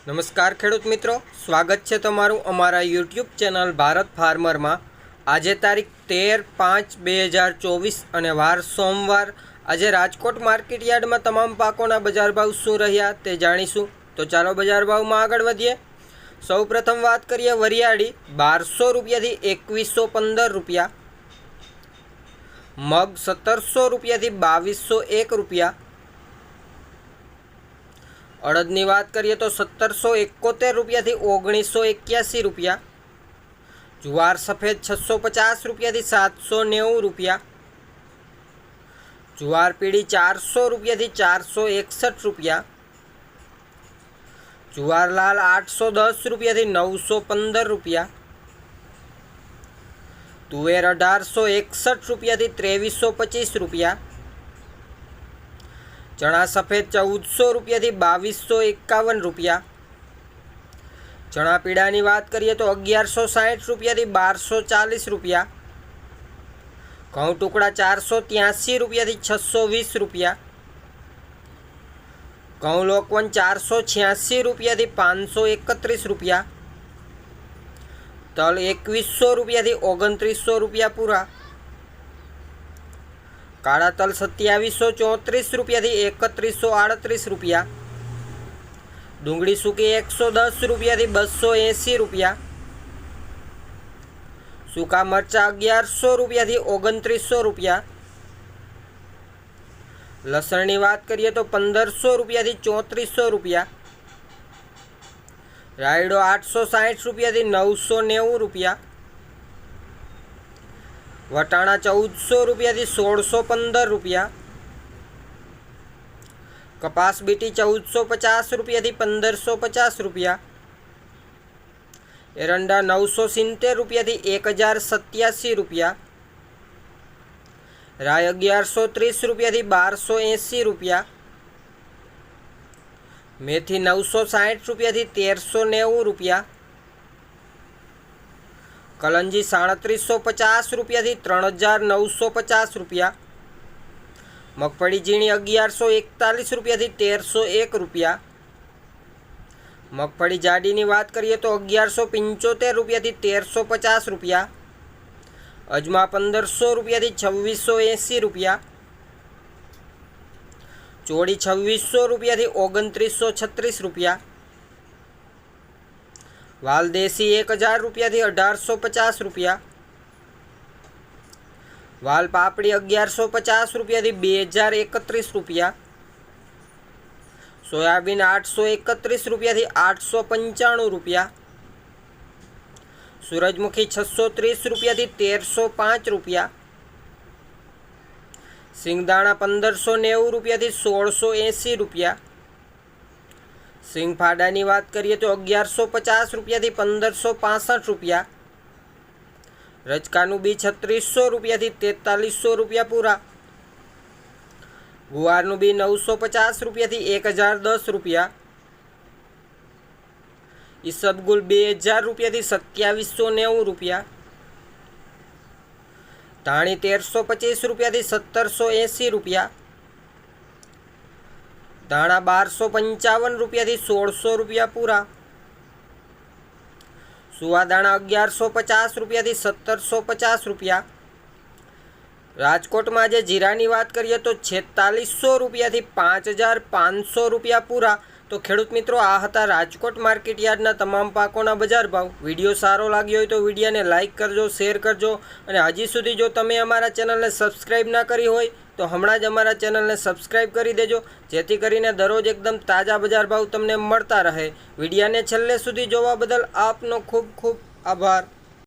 નમસ્કાર ખેડૂત મિત્રો, સ્વાગત છે તમારું અમારા યુટ્યુબ ચેનલ ભારત ફાર્મરમાં। આજે તારીખ 13/5/2024 અને વાર સોમવાર। આજે રાજકોટ માર્કેટ યાર્ડમાં તમામ પાકોના બજાર ભાવ શું રહ્યા તે જાણીશું। તો ચાલો બજાર ભાવમાં આગળ વધીએ। સૌપ્રથમ વાત કરીએ વરિયાળી 1200 રૂપિયાથી 2115 રૂપિયા, મગ 1700 રૂપિયાથી 2201 રૂપિયા, અડદની વાત કરીએ તો 1771 રૂપિયાથી 1981 રૂપિયા, જુવાર સફેદ 650 રૂપિયાથી 790 રૂપિયા, જુવાર પીળી 400 રૂપિયાથી 461 રૂપિયા, જુવાર લાલ 810 રૂપિયાથી 915 રૂપિયા, તુવેર 1861 રૂપિયાથી 2325 રૂપિયા, चना सफेद 1400 રૂપિયાથી 2251 રૂપિયા, चना पीड़ानी बात करिए तो 1160 રૂપિયાથી 1240 રૂપિયા, घऊँ टुकड़ा 483 રૂપિયાથી 620 રૂપિયા, घऊँ लोकवन 486 રૂપિયાથી 531 રૂપિયા, तल 2100 રૂપિયાથી 2900 રૂપિયા पूरा, काला तल 2734 રૂપિયાથી 3138 રૂપિયા, डूंगળી सूकी 110 રૂપિયાથી 280 રૂપિયા, सूका मरचा 1100 રૂપિયાથી 2900 રૂપિયા, लसणनी बात करिए तो 1500 રૂપિયાથી 3400 રૂપિયા, रायडो 860 રૂપિયાથી 990 રૂપિયા, वटाणा 1400 રૂપિયાથી 1615 રૂપિયા, कपास बीटी 1450 રૂપિયાથી 1550 રૂપિયા, एरंडा 970 રૂપિયાથી 1087 રૂપિયા, राय 1130 રૂપિયાથી 1280 રૂપિયા, मेथी 960 રૂપિયાથી 1390 રૂપિયા, कलंजी 3750 રૂપિયાથી 3950 રૂપિયા, मगफળી ઝીણી 1141 રૂપિયાથી 1301 રૂપિયા, मगफળી જાડીની વાત કરીએ તો 1175 રૂપિયાથી 1350 રૂપિયા, અજમા 1500 રૂપિયાથી 2680 રૂપિયા, ચોળી 2600 રૂપિયાથી 2936 રૂપિયા, वाल देसी 1000 રૂપિયાથી 1850 રૂપિયા, वाल पापड़ी 1150 રૂપિયાથી 2031 રૂપિયા, सोयाबीन 831 રૂપિયાથી 895 રૂપિયા, सूरजमुखी 630 રૂપિયાથી 1305 રૂપિયા, सिंगदाणा 1590 રૂપિયાથી 1680 રૂપિયા, सिंगफाडानी बात करिए तो 1150 રૂપિયાથી 1565 રૂપિયા, रजकानु बी 3600 રૂપિયાથી 4300 રૂપિયા पूरा, गुवारनु बी 950 રૂપિયાથી 1010 રૂપિયા, ईसबगुल 2000 રૂપિયાથી 2790 રૂપિયા, धाणी 1325 રૂપિયાથી 1780 રૂપિયા, धाणा 1255 રૂપિયાથી 1600 રૂપિયા पूरा, सुवादाणा 1150 રૂપિયાથી 1750 રૂપિયા। राजकोट में आज जीरा की बात करिए तो 4600 રૂપિયાથી 5500 રૂપિયા पूरा। तो खेडूत मित्रों आ हता राजकोट मार्केट यार्डना तमाम पाकोना बजार भाव। विडियो सारो लाग्यो होय तो विडियो ने लाइक करजो, शेर करजो और हजी सुधी जो तमे अमारा चेनल ने सब्सक्राइब ना करी होय तो हमणां ज अमारा चेनल ने सब्सक्राइब करी देजो, जेथी करीने दररोज एकदम ताजा बजार भाव तमने मळता रहे। विडियो ने छेल्ले सुधी जोवा बदल आपनो खूब खूब आभार।